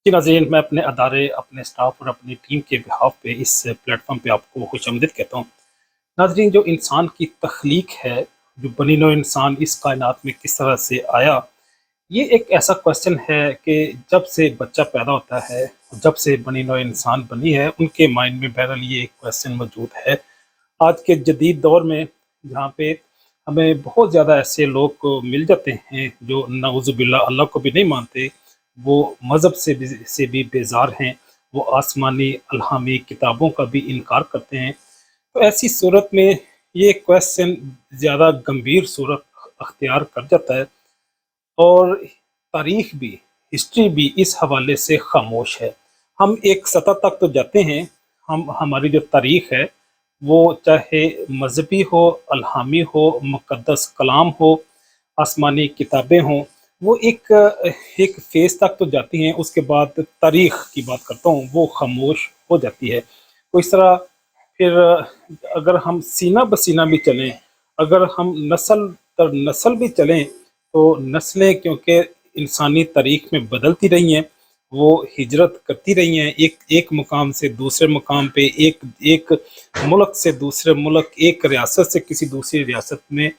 जी नाज़रीन, मैं अपने अदारे, अपने स्टाफ और अपनी टीम के बिहाफ पे इस प्लेटफॉर्म पे आपको खुशामदीद कहता हूँ। नाज़रीन, जो इंसान की तख्लीक है, जो बनी नौ इंसान इस कायनात में किस तरह से आया, ये एक ऐसा क्वेश्चन है कि जब से बच्चा पैदा होता है, जब से बनी नौ इंसान बनी है, उनके माइंड में बहरहाल ये एक क्वेश्चन मौजूद है। आज के जदीद दौर में जहाँ पे हमें बहुत ज़्यादा ऐसे लोग को मिल जाते हैं जो नाउज़ुबिल्लाह अल्लाह को भी नहीं मानते, वो मज़हब से भी बेज़ार हैं, वो आसमानी अल्हामी किताबों का भी इनकार करते हैं। तो ऐसी सूरत में ये क्वेश्चन ज़्यादा गंभीर सूरत अख्तियार कर जाता है और तारीख भी, हिस्ट्री भी इस हवाले से खामोश है। हम एक सतह तक तो जाते हैं, हम हमारी जो तारीख है वो चाहे मजहबी हो, अल्हामी हो, मुक़द्दस कलाम हो, आसमानी किताबें हों, वो एक फ़ेज़ तक तो जाती हैं, उसके बाद तारीख की बात करता हूँ, वो खामोश हो जाती है। तो इस तरह फिर अगर हम सीना बसीना भी चलें, अगर हम नस्ल दर नस्ल भी चलें, तो नस्लें क्योंकि इंसानी तारीख में बदलती रही हैं, वो हिजरत करती रही हैं, एक एक मुकाम से दूसरे मुकाम पे, एक एक मुल्क से दूसरे मुल्क, एक रियासत से किसी दूसरी रियासत में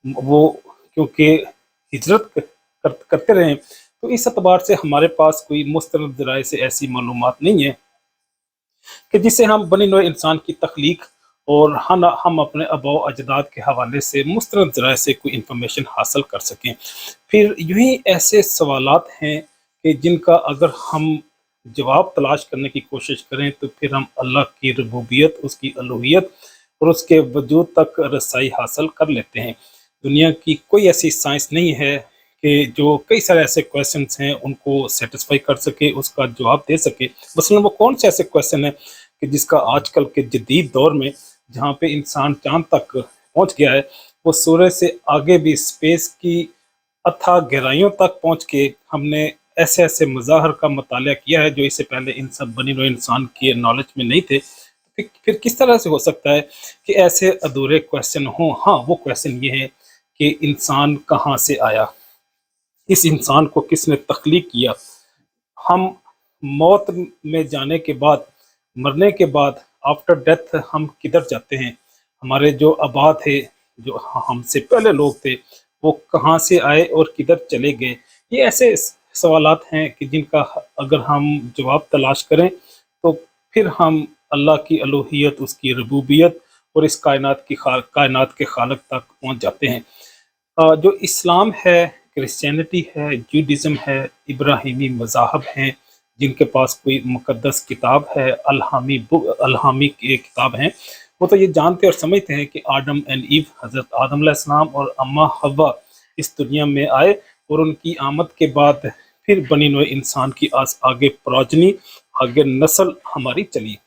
वो क्योंकि हिजरत करते रहे, तो इस एतबार से हमारे पास कोई मुस्तनद ज़राए से ऐसी मालूमात नहीं है कि जिससे हम बनी नौ इंसान की तख्लीक और हम अपने आबा अजदाद के हवाले से मुस्तनद ज़राए से कोई इंफॉर्मेशन हासिल कर सकें। फिर यूँ ही ऐसे सवालात हैं कि जिनका अगर हम जवाब तलाश करने की कोशिश करें तो फिर हम अल्लाह की रबूबियत, उसकी अलूहियत और उसके वजूद तक रसाई हासिल कर लेते हैं। दुनिया की कोई ऐसी साइंस नहीं है कि जो कई सारे ऐसे क्वेश्चंस हैं उनको सेटिस्फाई कर सके, उसका जवाब दे सके। मसलन वो कौन से ऐसे क्वेश्चन हैं कि जिसका आजकल के जदीद दौर में जहाँ पे इंसान चाँद तक पहुँच गया है, वो सूरज से आगे भी स्पेस की अथाह गहराइयों तक पहुँच के हमने ऐसे ऐसे मज़ाहर का मतालिया किया है जो इससे पहले इन सब बनी हुए इंसान के नॉलेज में नहीं थे। फिर किस तरह से हो सकता है कि ऐसे अधूरे क्वेश्चन हों? हाँ, वो क्वेश्चन ये है कि इंसान कहाँ से आया, इस इंसान को किसने तख्लीक किया, हम मौत में जाने के बाद, मरने के बाद, आफ्टर डेथ हम किधर जाते हैं, हमारे जो आबा थे, जो हमसे पहले लोग थे, वो कहाँ से आए और किधर चले गए। ये ऐसे सवालात हैं कि जिनका अगर हम जवाब तलाश करें तो फिर हम अल्लाह की अलूहियत, उसकी रबूबियत और इस कायनात के खालिक तक पहुँच जाते हैं। जो इस्लाम है, क्रिश्चियनिटी है, जूडिज़्म है, इब्राहिमी मज़ाहब हैं, जिनके पास कोई मुक़द्दस किताब है, अल्हामी की किताब हैं, वो तो ये जानते और समझते हैं कि आदम एंड ईव, हज़रत आदम अलैहिस्सलाम और अम्मा हव्वा इस दुनिया में आए और उनकी आमद के बाद फिर बनी नौ इंसान की आगे प्रोजनी, आगे नस्ल हमारी चली।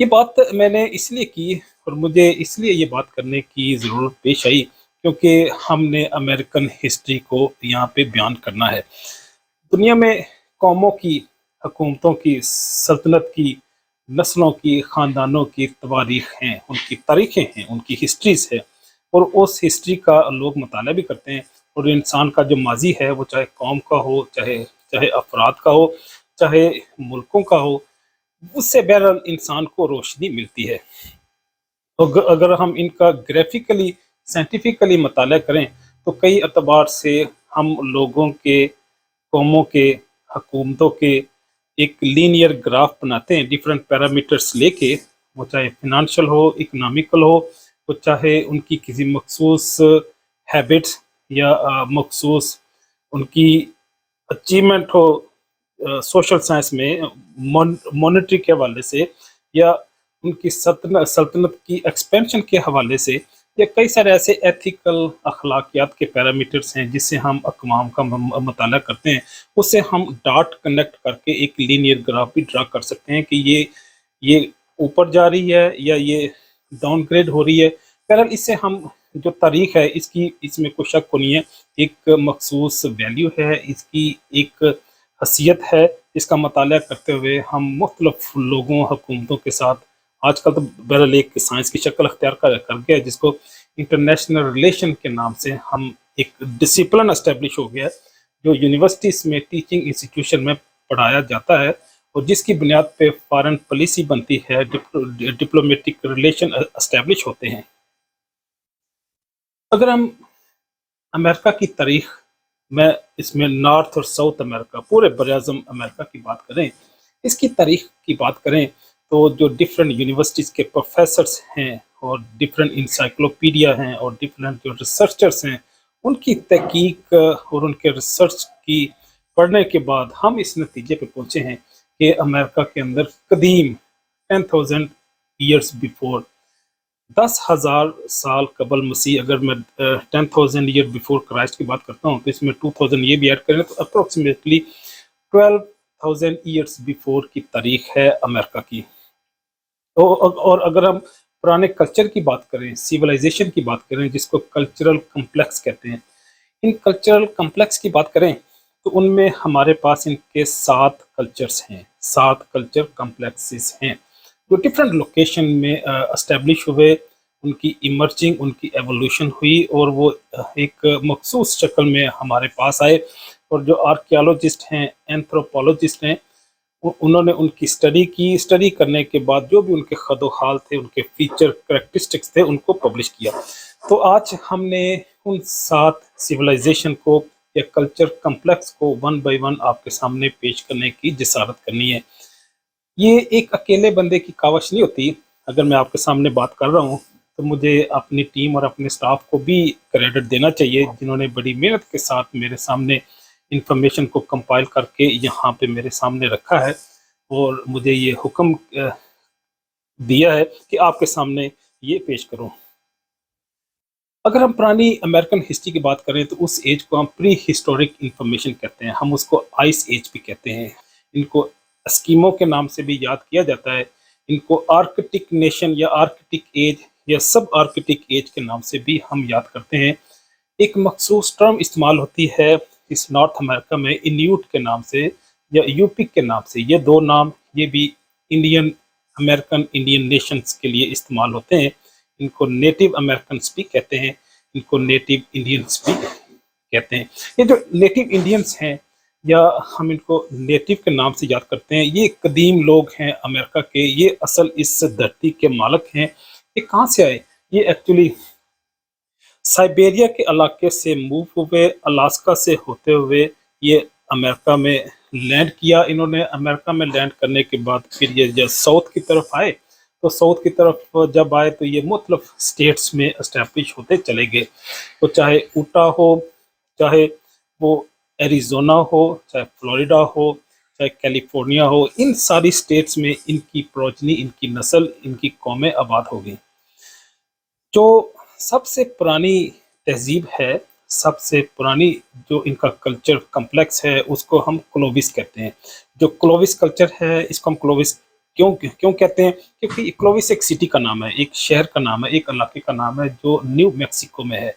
ये बात मैंने इसलिए की और मुझे इसलिए ये बात करने की ज़रूरत पेश आई क्योंकि हमने अमेरिकन हिस्ट्री को यहाँ पे बयान करना है। दुनिया में कौमों की, हुकूमतों की, सल्तनत की, नस्लों की, ख़ानदानों की तवारीख़ हैं, उनकी तारीख़ें हैं, उनकी हिस्ट्रीज़ है और उस हिस्ट्री का लोग मताला भी करते हैं और इंसान का जो माज़ी है वो चाहे कौम का हो, चाहे चाहे अफ़राद का हो, चाहे मुल्कों का हो, उससे बहरहाल इंसान को रोशनी मिलती है। तो अगर हम इनका ग्राफिकली, साइंटिफिकली मताला करें तो कई एतबार से हम लोगों के, कौमों के, हुकूमतों के एक लीनियर ग्राफ बनाते हैं डिफरेंट पैरामीटर्स लेके, वो चाहे फिनंशियल हो, इकोनॉमिकल हो, वो चाहे उनकी किसी मखसूस हैबिट्स या मखसूस उनकी अचीवमेंट हो सोशल साइंस में, मॉनेटरी के हवाले से या उनकी सल्तनत की एक्सपेंशन के हवाले से, या कई सारे ऐसे एथिकल अखलाकियात के पैरामीटर्स हैं जिससे हम अक़वाम का मताला करते हैं, उससे हम डाट कनेक्ट करके एक लीनियर ग्राफ भी ड्रा कर सकते हैं कि ये ऊपर जा रही है या ये डाउनग्रेड हो रही है। बहरहाल इससे हम जो तारीख है इसकी, इसमें कोई शक नहीं है, एक मखसूस वैल्यू है, इसकी एक हसीयत है, इसका मताला करते हुए हम मुख्तलिफ लोगों, हुकूमतों के साथ आजकल तो बहरहाल एक साइंस की शक्ल अख्तियार कर गया है जिसको इंटरनेशनल रिलेशन के नाम से हम एक डिसिप्लिन एस्टेब्लिश हो गया है جو یونیورسٹیز میں ٹیچنگ انسٹیٹیوشن میں پڑھایا جاتا ہے اور جس کی بنیاد پہ فارن پالیسی بنتی ہے، ڈپلومیٹک ریلیشن اسٹیبلش ہوتے ہیں۔ اگر ہم امریکہ کی تاریخ میں اس میں نارتھ اور ساؤتھ امریکہ، پورے براعظم امریکہ کی بات کریں، اس کی تاریخ کی بات کریں تو جو ڈفرینٹ یونیورسٹیز کے پروفیسرس ہیں اور ڈفرینٹ انسائکلوپیڈیا ہیں اور ڈفرینٹ جو ریسرچرس ہیں، ان کی تحقیق اور ان کے ریسرچ کی پڑھنے کے بعد ہم اس نتیجے پہ پہنچے ہیں کہ امریکہ کے اندر قدیم 10,000 ایئرس بیفور، 10,000 سال قبل مسیح، اگر میں 10,000 ایئر بیفور کرائسٹ کی بات کرتا ہوں تو اس میں 2,000 یہ بھی ایڈ کریں تو اپروکسیمیٹلی 12,000 ایئرس بیفور کی تاریخ ہے امریکہ کی۔ اور اگر ہم پرانے کلچر کی بات کریں، سیولائزیشن کی بات کریں، جس کو کلچرل کمپلیکس کہتے ہیں، ان کلچرل کمپلیکس کی بات کریں تو ان میں ہمارے پاس ان کے 7 کلچرز ہیں، 7 کلچر کمپلیکسز ہیں جو ڈفرینٹ لوکیشن میں اسٹیبلش ہوئے، ان کی ایمرجنگ، ان کی ایوولوشن ہوئی اور وہ ایک مخصوص شکل میں ہمارے پاس آئے، اور جو آرکیالوجسٹ ہیں، اینتھروپولوجسٹ ہیں، انہوں نے ان کی اسٹڈی کی، اسٹڈی کرنے کے بعد جو بھی ان کے خد و حال تھے، ان کے فیچر کریکٹرسٹکس تھے، ان کو پبلش کیا۔ تو آج ہم نے ان 7 سیولائزیشن کو یا کلچر کمپلیکس کو 1 بائی 1 آپ کے سامنے پیش کرنے کی جسارت کرنی ہے۔ یہ ایک اکیلے بندے کی کاوش نہیں ہوتی۔ اگر میں آپ کے سامنے بات کر رہا ہوں تو مجھے اپنی ٹیم اور اپنے سٹاف کو بھی کریڈٹ دینا چاہیے، جنہوں نے بڑی محنت کے ساتھ میرے سامنے انفارمیشن کو کمپائل کر کے یہاں پہ میرے سامنے رکھا ہے اور مجھے یہ حکم دیا ہے کہ آپ کے سامنے یہ پیش کروں۔ اگر ہم پرانی امریکن ہسٹری کی بات کریں تو اس ایج کو ہم پری ہسٹورک انفارمیشن کہتے ہیں، ہم اس کو آئس ایج بھی کہتے ہیں، ان کو اسکیمو کے نام سے بھی یاد کیا جاتا ہے، ان کو آرکٹک نیشن یا آرکٹک ایج یا سب آرکٹک ایج کے نام سے بھی ہم یاد کرتے ہیں۔ ایک مخصوص ٹرم استعمال ہوتی ہے اس نارتھ امریکہ میں انیوٹ کے نام سے یا یوپک کے نام سے، یہ 2 نام یہ بھی انڈین امریکن انڈین نیشنز کے لیے استعمال ہوتے ہیں۔ ان کو نیٹو امریکنس بھی کہتے ہیں، ان کو نیٹو انڈینس بھی کہتے ہیں۔ یہ جو نیٹو انڈینس ہیں یا ہم ان کو نیٹو کے نام سے یاد کرتے ہیں، یہ قدیم لوگ ہیں امریکہ کے، یہ اصل اس دھرتی کے مالک ہیں۔ یہ کہاں سے آئے؟ یہ ایکچولی سائبیریا کے علاقے سے موو ہوئے، الاسکا سے ہوتے ہوئے یہ امریکہ میں لینڈ کیا۔ انہوں نے امریکہ میں لینڈ کرنے کے بعد پھر یہ جب ساؤتھ کی طرف آئے تو ساؤتھ کی طرف جب آئے تو یہ مختلف اسٹیٹس میں اسٹیبلش ہوتے چلے گئے، تو چاہے اوٹا ہو، چاہے وہ ایریزونا ہو، چاہے فلوریڈا ہو، چاہے کیلیفورنیا ہو، ان ساری اسٹیٹس میں ان کی پروجنی، ان کی نسل، ان کی قومیں آباد ہو گئیں۔ جو سب سے پرانی تہذیب ہے، سب سے پرانی جو ان کا کلچر کمپلیکس ہے، اس کو ہم کلووس کہتے ہیں۔ جو کلووس کلچر ہے، اس کو ہم کلووس کیوں کہتے ہیں؟ کیونکہ کلووس ایک سٹی کا نام ہے، ایک شہر کا نام ہے، ایک علاقے کا نام ہے جو نیو میکسیکو میں ہے۔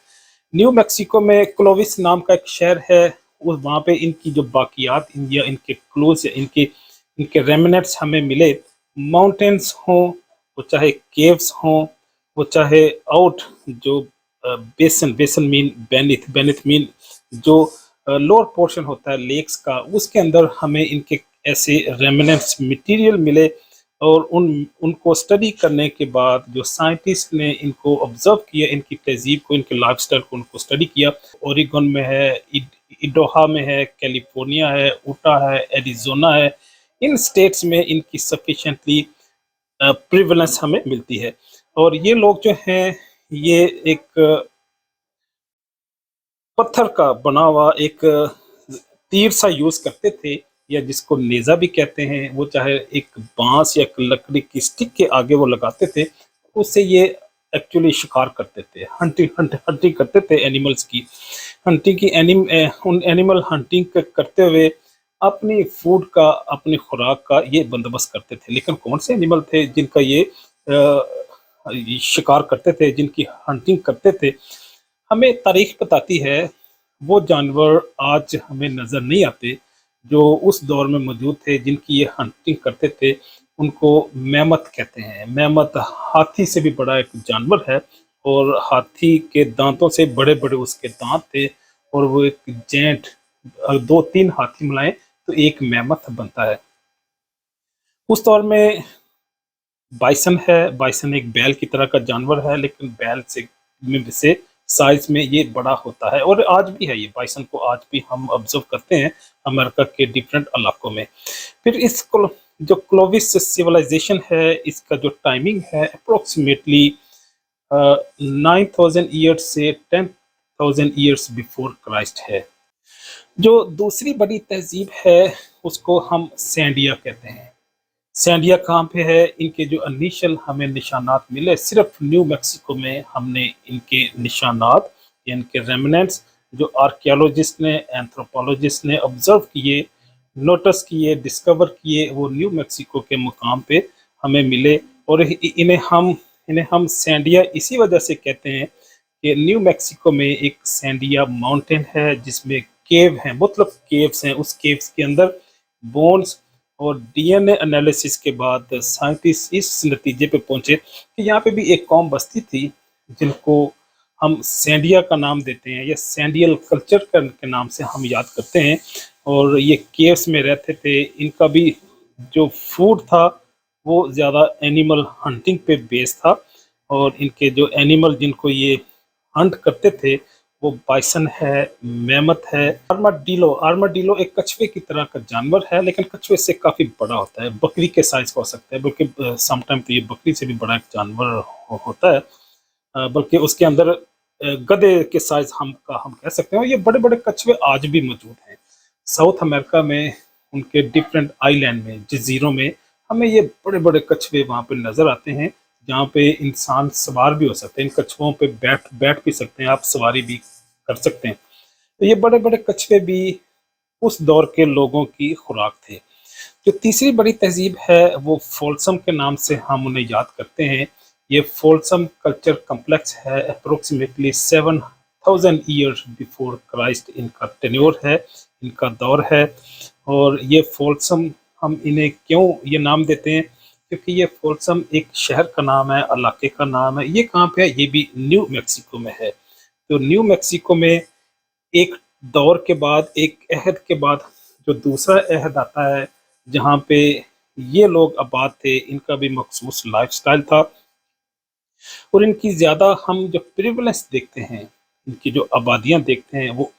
نیو میکسیکو میں کلووس نام کا ایک شہر ہے، وہاں پہ ان کی جو باقیات یا ان کے کلوز یا ان کے ریمنٹس ہمیں ملے، ماؤنٹینس ہوں، وہ چاہے کیوز ہوں، وہ چاہے آؤٹ جو بیسن مین بینتھ مین جو لوور پورشن ہوتا ہے لیکس کا، اس کے اندر ہمیں ان کے ایسے ریمنٹس مٹیریل ملے، اور ان کو اسٹڈی کرنے کے بعد جو سائنٹسٹ نے ان کو آبزرو کیا، ان کی تہذیب کو، ان کے لائف سٹائل کو ان کو اسٹڈی کیا۔ اوریگون میں ہے، ایڈوہا میں ہے، کیلیفورنیا ہے، اوٹا ہے، ایریزونا ہے، ان اسٹیٹس میں ان کی سفیشینٹلی پریولنس ہمیں ملتی ہے۔ اور یہ لوگ جو ہیں یہ ایک پتھر کا بنا ہوا ایک تیر سا یوز کرتے تھے، یا جس کو نیزہ بھی کہتے ہیں، وہ چاہے ایک بانس یا لکڑی کی سٹک کے آگے وہ لگاتے تھے، اس سے یہ ایکچولی شکار کرتے تھے، ہنٹنگ کرتے تھے اینیملز کی، اینیمل ہنٹنگ کرتے ہوئے اپنی فوڈ کا، اپنی خوراک کا یہ بندوبست کرتے تھے۔ لیکن کون سے اینیمل تھے جن کا یہ شکار کرتے تھے، جن کی ہنٹنگ کرتے تھے؟ ہمیں تاریخ بتاتی ہے وہ جانور آج ہمیں نظر نہیں آتے جو اس دور میں موجود تھے، جن کی یہ ہنٹنگ کرتے تھے۔ ان کو میمت کہتے ہیں۔ میمت ہاتھی سے بھی بڑا ایک جانور ہے، اور ہاتھی کے دانتوں سے بڑے بڑے اس کے دانت تھے، اور وہ ایک جینٹ दो तीन हाथी मिलाएं तो एक मैमथ बनता है। उस दौर में बाइसन है, बाइसन एक बैल की तरह का जानवर है, लेकिन बैल से साइज में ये बड़ा होता है, और आज भी है ये बाइसन को आज भी हम ऑब्जर्व करते हैं अमेरिका के डिफरेंट इलाकों में। फिर जो क्लोविस सिविलाइजेशन है, इसका जो टाइमिंग है अप्रोक्सीमेटली 9000 ईयर्स से 10,000 ईयर्स बिफोर क्राइस्ट है। जो दूसरी बड़ी तहजीब है उसको हम सैंडिया कहते हैं। सैंडिया कहाँ पे है? इनके जो इनिशियल हमें निशानात मिले सिर्फ न्यू मैक्सिको में, हमने इनके निशानात, इनके रेमिनेंट्स जो आर्कियोलॉजिस्ट ने, एंथ्रोपोलॉजिस्ट ने ऑब्जर्व किए, नोटिस किए, डिस्कवर किए, वो न्यू मैक्सिको के मुकाम पे हमें मिले। और इन्हें हम सैंडिया इसी वजह से कहते हैं कि न्यू मैक्सिको में एक सैंडिया माउंटेन है जिसमें केव हैं, मतलब केव्स हैं। उस केव्स के अंदर बोन्स और डीएनए एनालिसिस के बाद साइंटिस्ट इस नतीजे पे पहुंचे कि यहाँ पे भी एक कौम बस्ती थी जिनको हम सैंडिया का नाम देते हैं, या सैंडियल कल्चर के नाम से हम याद करते हैं। और ये केव्स में रहते थे। इनका भी जो फूड था वो ज़्यादा एनिमल हंटिंग पे बेस्ड था, और इनके जो एनिमल जिनको ये हंट करते थे वो बाइसन है, मैमथ है, आर्माडीलो एक कछुए की तरह का जानवर है, लेकिन कछुए से काफ़ी बड़ा होता है, बकरी के साइज का हो सकता है, बल्कि समटाइम तो ये बकरी से भी बड़ा एक जानवर होता है, बल्कि उसके अंदर गधे के साइज हम कह सकते हैं। और ये बड़े बड़े कछुए आज भी मौजूद हैं साउथ अमेरिका में, उनके डिफरेंट आइलैंड में, जजीरों में हमें ये बड़े बड़े कछुए वहाँ पे नज़र आते हैं, जहाँ पे इंसान सवार भी हो सकते हैं। इन कछुओं पे बैठ भी सकते हैं, आप सवारी भी कर सकते हैं। तो ये बड़े बड़े कछुए भी उस दौर के लोगों की खुराक थे। जो तीसरी बड़ी तहजीब है वो फोल्सम के नाम से हम उन्हें याद करते हैं। ये फोल्सम कल्चर कम्प्लेक्स है, अप्रोक्सीमेटली 7000 ईयर्स बिफोर क्राइस्ट इनका टेन्योर है, इनका दौर है। और ये फोल्सम हम इन्हें क्यों ये नाम देते हैं? क्योंकि ये फोल्सम एक शहर का नाम है, इलाके का नाम है। ये कहाँ पे है? ये भी न्यू मैक्सिको में है। तो न्यू मैक्सिको में एक दौर के बाद, एक अहद के बाद जो दूसरा अहद आता है जहाँ पे ये लोग आबाद थे, इनका भी मखसूस लाइफस्टाइल था। और इनकी ज़्यादा हम जो प्रिवलेंस देखते हैं, इनकी जो आबादियाँ देखते हैं वो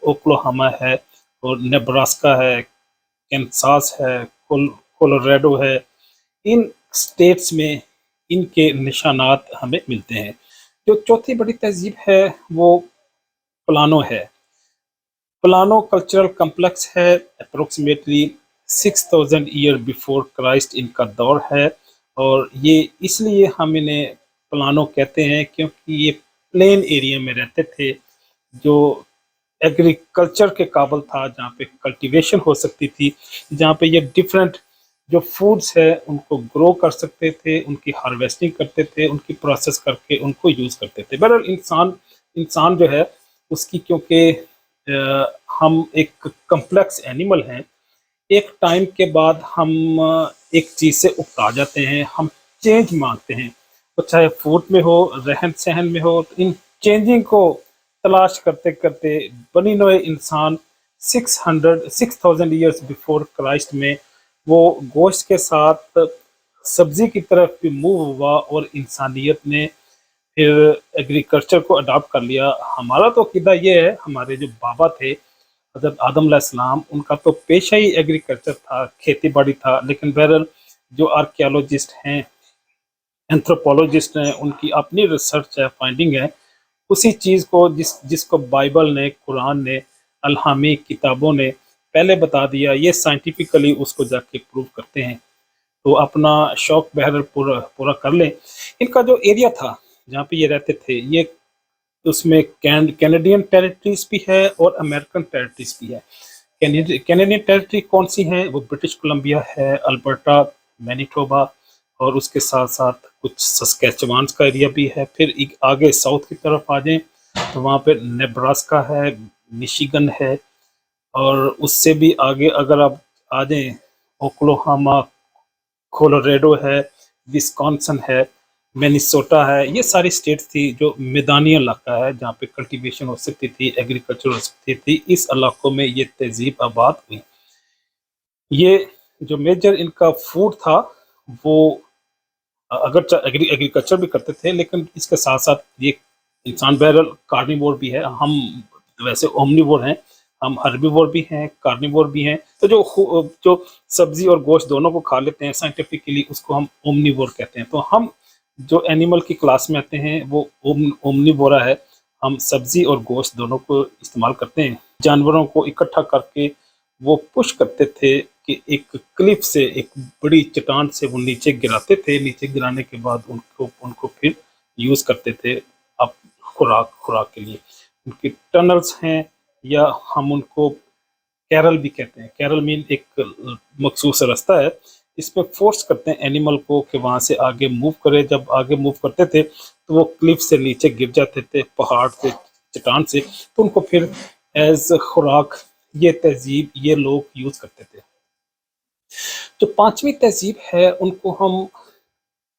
ओक्लोहामा है, और नेब्रास्का है, कैंसास है, कोलोराडो है। इन स्टेट्स में इनके निशानात हमें मिलते हैं। जो चौथी बड़ी तहजीब है वो प्लानो है। प्लानो कल्चरल कम्प्लेक्स है, अप्रोक्सीमेटली 6000 ईयर बिफोर क्राइस्ट इनका दौर है। और ये इसलिए हम इन्हें प्लानो कहते हैं क्योंकि ये प्लेन एरिया में रहते थे, जो एग्रीकल्चर के काबिल था, जहाँ पे कल्टीवेशन हो सकती थी, जहाँ पे ये डिफरेंट जो फूड्स है उनको ग्रो कर सकते थे, उनकी हार्वेस्टिंग करते थे, उनकी प्रोसेस करके उनको यूज़ करते थे। बहरहाल इंसान जो है उसकी, क्योंकि हम एक कम्प्लेक्स एनिमल हैं, एक टाइम के बाद हम एक चीज़ से उकता जाते हैं, हम चेंज मांगते हैं, तो चाहे फूड में हो, रहन सहन में हो। तो इन चेंजिंग को तलाश करते करते बनी नोए इंसान 6000 ईयर्स बिफोर क्राइस्ट में वो गोश्त के साथ सब्जी की तरफ भी मूव हुआ, और इंसानियत ने फिर एग्रीकल्चर को अडॉप्ट कर लिया। हमारा तो अकीदा ये है, हमारे जो बाबा थे हज़रत आदम अलैहिस्सलाम, उनका तो पेशा ही एग्रीकल्चर था, खेती बाड़ी था। लेकिन बहरहाल जो आर्कियोलॉजिस्ट हैं, एंथ्रोपोलॉजिस्ट हैं, उनकी अपनी रिसर्च है, फाइंडिंग है, उसी चीज़ को जिसको बाइबल ने, कुरान ने, अलहामी किताबों ने पहले बता दिया, ये साइंटिफिकली उसको जाके प्रूव करते हैं। तो अपना शौक बहरहाल पूरा कर लें। इनका जो एरिया था जहाँ पे ये रहते थे, ये उसमें कैनेडियन टेरिटरीज भी है और अमेरिकन टेरिटरीज भी है। कैनेडियन टेरिटरी कौन सी हैं? वो ब्रिटिश कोलंबिया है, अल्बर्टा, मैनिटोबा, और उसके साथ साथ कुछ सस्केचुआन का एरिया भी है। फिर एक आगे साउथ की तरफ आ जाएं तो वहाँ पे नेब्रास्का है, मिशिगन है, और उससे भी आगे अगर आप आ जाएं ओक्लोहामा, कोलोराडो है, विस्कॉन्सन है। मिनेसोटा है, ये सारी स्टेट्स थी जो मैदानी इलाका है जहाँ पे कल्टीवेशन हो सकती थी, एग्रीकल्चर हो सकती थी। इस इलाकों में ये तहजीब आबाद हुई। ये जो मेजर इनका फूड था वो अगर एग्रीकल्चर भी करते थे, लेकिन इसके साथ साथ ये इंसान बहरहाल कार्निवोर भी है। हम वैसे ओमनिवोर हैं, हम हर्बीवोर भी हैं, कार्निवोर भी हैं। तो जो सब्जी और गोश्त दोनों को खा लेते हैं, साइंटिफिकली उसको हम ओमनिवोर कहते हैं। तो हम जो एनिमल की क्लास में आते हैं वो ओमनिवोरा है। हम सब्जी और गोश्त दोनों को इस्तेमाल करते हैं। जानवरों को इकट्ठा करके वो पुश करते थे कि एक क्लिफ से, एक बड़ी चट्टान से वो नीचे गिराते थे। नीचे गिराने के बाद उनको उनको फिर यूज़ करते थे अब खुराक खुराक के लिए। उनके टनल्स हैं, या हम उनको कैरल भी कहते हैं। कैरल मीन एक मखसूस रास्ता है, इसमें फोर्स करते हैं एनिमल को कि वहाँ से आगे मूव करे। जब आगे मूव करते थे तो वो क्लिफ से नीचे गिर जाते थे, पहाड़ से, चट्टान से। तो उनको फिर एज खुराक ये तहजीब, ये लोग यूज़ करते थे। जो पांचवी तहजीब है उनको हम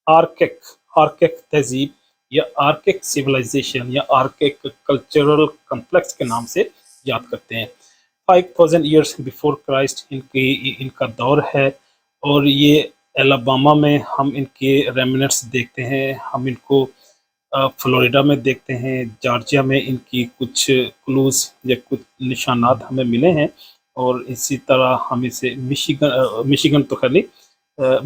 आर्किक आर्किक तहजीब या आर्किक सिविलाइजेशन या आर्किक कल्चरल कम्प्लेक्स के नाम से याद करते हैं। 5000 ईयर्स बिफोर क्राइस्ट इनका दौर है, और ये एलाबामा में हम इनके रेमिनेंट्स देखते हैं। हम इनको फ्लोरिडा में देखते हैं, जॉर्जिया में इनकी कुछ क्लूज या कुछ निशानात हमें मिले हैं। और इसी तरह हम इसे मिशिगन तो खैर नहीं,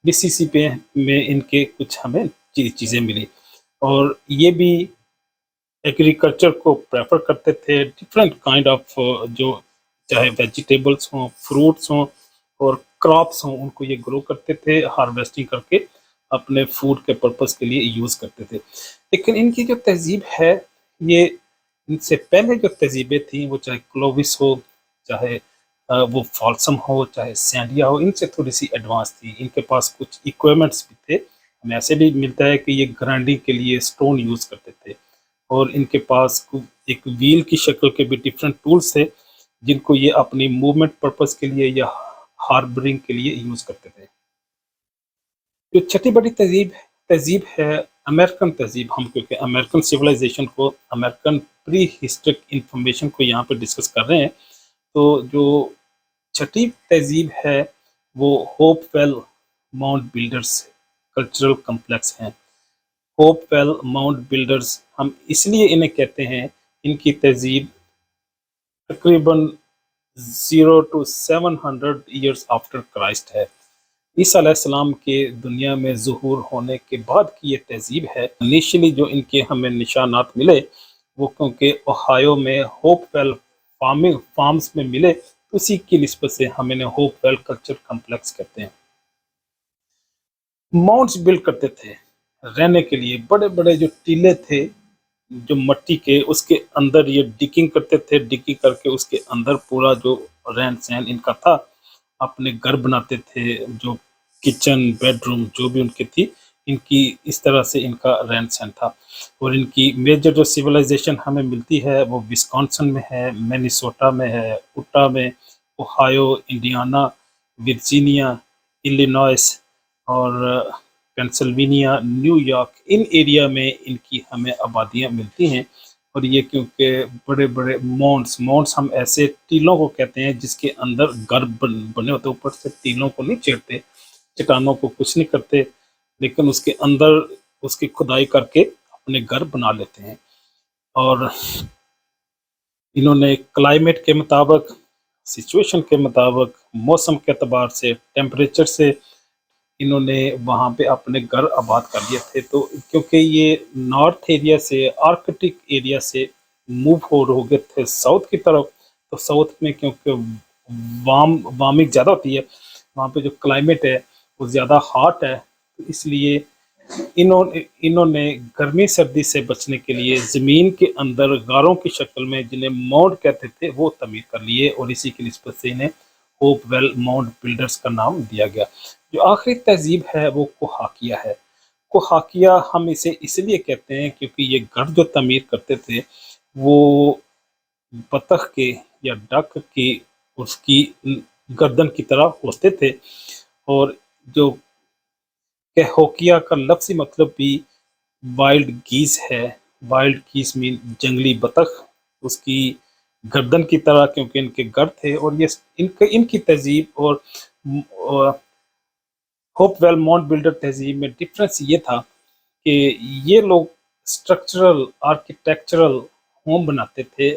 मिसिसिपी में इनके कुछ हमें चीज़ें मिली। और ये भी एग्रीकल्चर को प्रेफर करते थे। डिफरेंट काइंड ऑफ जो चाहे वेजिटेबल्स हों, फ्रूट्स हों और क्रॉप्स हों, उनको ये ग्रो करते थे, हार्वेस्टिंग करके अपने फूड के पर्पस के लिए यूज़ करते थे। लेकिन इनकी जो तहजीब है, ये इनसे पहले जो तहजीबें थी, वो चाहे क्लोविस हो, चाहे वो फॉल्सम हो, चाहे सैंडिया हो, इनसे थोड़ी सी एडवांस थी। इनके पास कुछ इक्विपमेंट्स भी थे। हमें ऐसे भी मिलता है कि ये ग्राइंडिंग के लिए स्टोन यूज़ करते थे, और इनके पास एक व्हील की शक्ल के भी डिफरेंट टूल्स थे जिनको ये अपनी मूवमेंट पर्पस के लिए या हार्बरिंग के लिए यूज़ करते थे। जो छठी बड़ी तहजीब तहजीब है अमेरिकन तहजीब। हम क्योंकि अमेरिकन सिविलाइजेशन को, अमेरिकन प्री हिस्ट्रिक इंफॉर्मेशन को यहाँ पे डिस्कस कर रहे हैं, तो जो छठी तहजीब है वो Hopewell mount builders cultural complex हैं। होपवेल माउंट बिल्डर्स हम इसलिए इन्हें कहते हैं, इनकी तहजीब तकरीबन 0 to 700 ईयर्स आफ्टर क्राइस्ट है। ईसा अलैहिस्सलाम के दुनिया में ज़ुहूर होने के बाद की ये तहजीब है। इनिशियली जो इनके हमें निशानात मिले वो क्योंकि ओहायो में होपवेल फार्म्स में मिले, उसी की निस्बत से हम इन्हें होपवेल कल्चर कम्प्लेक्स कहते हैं। माउंट्स बिल्ड करते थे रहने के लिए, बड़े बड़े जो टीले थे जो मट्टी के, उसके अंदर ये डिगिंग करते थे। डिगिंग करके उसके अंदर पूरा जो रहन सहन इनका था, अपने घर बनाते थे। जो किचन, बेडरूम जो भी उनकी थी, इनकी इस तरह से इनका रहन सहन था। और इनकी मेजर जो सिविलाइजेशन हमें मिलती है वो विस्कॉन्सिन में है, मिनेसोटा में है, उटा में, ओहायो, इंडियाना, वर्जीनिया, इलिनॉइस और पेंसिल्वेनिया, न्यूयॉर्क, इन एरिया में इनकी हमें आबादियाँ मिलती हैं। और ये क्योंकि बड़े बड़े माउंट्स हम ऐसे टीलों को कहते हैं जिसके अंदर घर बने होते, ऊपर से टीलों को नहीं चेरते, चट्टानों को कुछ नहीं करते, लेकिन उसके अंदर उसकी खुदाई करके अपने घर बना लेते हैं। और इन्होंने क्लाइमेट के मुताबिक, सिचुएशन के मुताबिक, मौसम के अतबार से, टेम्परेचर से इन्होंने वहाँ पे अपने घर आबाद कर लिए थे। तो क्योंकि ये नॉर्थ एरिया से, आर्कटिक एरिया से मूव हो गए थे साउथ की तरफ, तो साउथ में क्योंकि वार्मिंग ज़्यादा होती है, वहाँ पे जो क्लाइमेट है वो ज़्यादा हॉट है, तो इसलिए इन्होंने गर्मी सर्दी से बचने के लिए ज़मीन के अंदर गारों की शक्ल में, जिन्हें माउंट कहते थे, वो तमीर कर लिए। और इसी की निस्बत से इन्हें होपवेल माउंट बिल्डर्स का नाम दिया गया। जो आखिरी तहजीब है वो कोहाकिया है। कोहाकिया हम इसे इसलिए कहते हैं क्योंकि ये घर जो तमीर करते थे वो बतख के या डक की, उसकी गर्दन की तरह होते थे। और जो کہوکیا کا لفظی مطلب بھی وائلڈ گیز ہے. وائلڈ گیز مین جنگلی بطخ. اس کی گردن کی طرح کیونکہ ان کے گر تھے. اور یہ ان کی تہذیب اور ہوپ ویل ماؤنٹ بلڈر تہذیب میں ڈفرینس یہ تھا کہ یہ لوگ اسٹرکچرل آرکیٹیکچرل ہوم بناتے تھے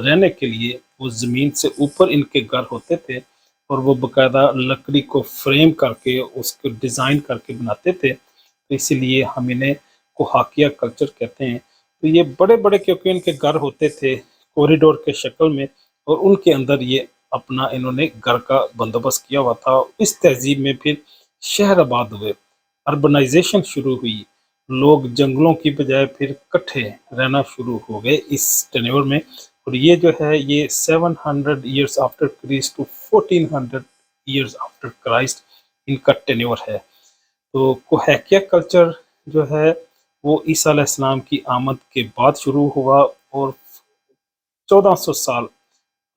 رہنے کے لیے. وہ زمین سے اوپر ان کے گھر ہوتے تھے اور وہ باقاعدہ لکڑی کو فریم کر کے اس کو ڈیزائن کر کے بناتے تھے. تو اسی لیے ہم انہیں کوہاکیا کلچر کہتے ہیں. تو یہ بڑے بڑے کیونکہ ان کے گھر ہوتے تھے کوریڈور کے شکل میں اور ان کے اندر یہ اپنا انہوں نے گھر کا بندوبست کیا ہوا تھا. اس تہذیب میں پھر شہر آباد ہوئے, اربنائزیشن شروع ہوئی, لوگ جنگلوں کی بجائے پھر کٹھے رہنا شروع ہو گئے اس ٹینیور میں. اور یہ جو ہے یہ 700 years after Christ to 1400 years after Christ ان کا ٹینیور ہے. تو کوہیکیا کلچر جو ہے وہ عیسیٰ علیہ السلام کی آمد کے بعد شروع ہوا اور 1400 سال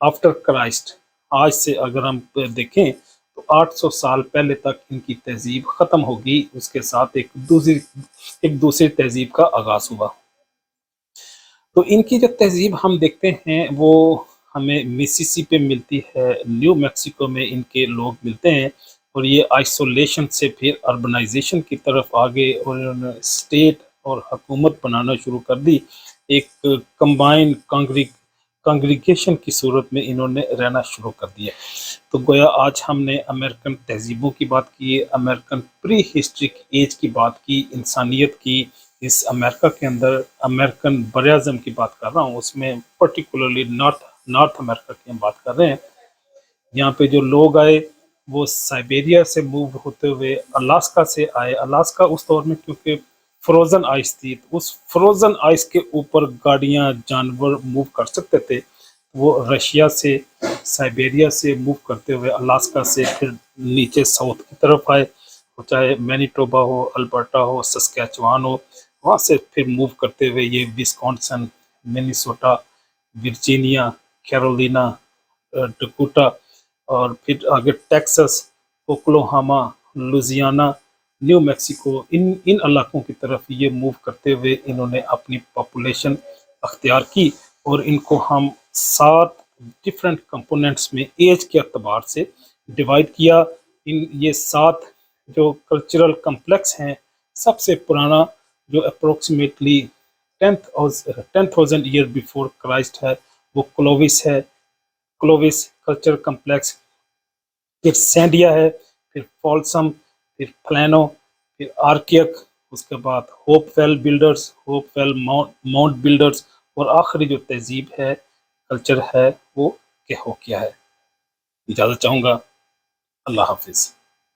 آفٹر کرائسٹ, آج سے اگر ہم دیکھیں تو 800 سال پہلے تک ان کی تہذیب ختم ہوگی. اس کے ساتھ ایک دوسری تہذیب کا آغاز ہوا. تو ان کی جو تہذیب ہم دیکھتے ہیں وہ ہمیں میسیسی پہ ملتی ہے, نیو میکسیکو میں ان کے لوگ ملتے ہیں. اور یہ آئسولیشن سے پھر اربنائزیشن کی طرف آگے اور انہوں نے اسٹیٹ اور حکومت بنانا شروع کر دی. ایک کمبائن کانگریگیشن کی صورت میں انہوں نے رہنا شروع کر دیا. تو گویا آج ہم نے امریکن تہذیبوں کی بات کی, امریکن پری ہسٹرک ایج کی بات کی, انسانیت کی. اس امریکہ کے اندر امریکن براعظم کی بات کر رہا ہوں, اس میں پرٹیکولرلی نارتھ امریکہ کی ہم بات کر رہے ہیں. یہاں پہ جو لوگ آئے وہ سائبیریا سے موو ہوتے ہوئے الاسکا سے آئے. الاسکا اس دور میں کیونکہ فروزن آئس تھی, اس فروزن آئس کے اوپر گاڑیاں جانور موو کر سکتے تھے. وہ رشیا سے سائبیریا سے موو کرتے ہوئے الاسکا سے پھر نیچے ساؤتھ کی طرف آئے, چاہے مینیٹوبا ہو, البرٹا ہو, سسکیچوان ہو, وہاں سے پھر موو کرتے ہوئے یہ Wisconsin, Minnesota, Virginia, Carolina, Dakota اور پھر آگے ٹیکسس, اوکلوہاما, لوزیانا, نیو میکسیکو, ان علاقوں کی طرف یہ موو کرتے ہوئے انہوں نے اپنی پاپولیشن اختیار کی. اور ان کو ہم 7 ڈفرینٹ کمپوننٹس میں ایج کے اعتبار سے ڈیوائڈ کیا. یہ 7 جو کلچرل کمپلیکس ہیں, سب سے پرانا جو اپروکسیمیٹلی 10,000 ایئر بیفور کرائسٹ ہے وہ کلووس ہے, کلووس کلچر کمپلیکس. پھر سینڈیا ہے, پھر فالسم, پھر پلانو, پھر آرکیک, اس کے بعد hope well builders, hope well mount builders, اور آخری جو تہذیب ہے کلچر ہے وہ کہوکیا ہے. اجازت چاہوں گا. اللہ حافظ.